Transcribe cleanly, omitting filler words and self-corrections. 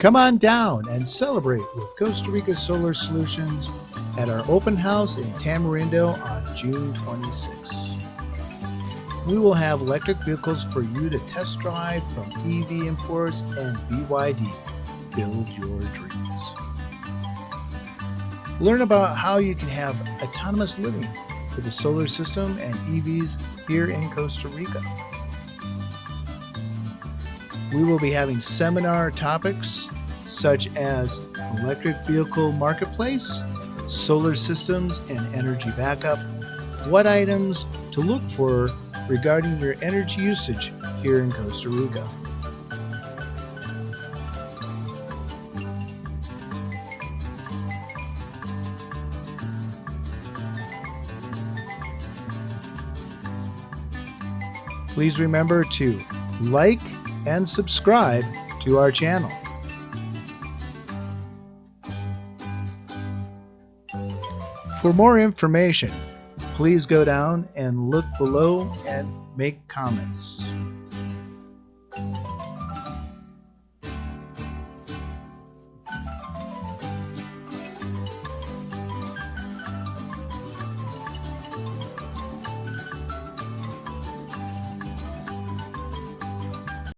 Come on down and celebrate with Costa Rica Solar Solutions at our open house in Tamarindo on June 26. We will have electric vehicles for you to test drive from EV Imports and BYD. Build your dreams. Learn about how you can have autonomous living with the solar system and EVs here in Costa Rica. We will be having seminar topics such as electric vehicle marketplace, solar systems and energy backup, what items to look for regarding your energy usage here in Costa Rica. Please remember to like and subscribe to our channel. For more information, please go down and look below and make comments.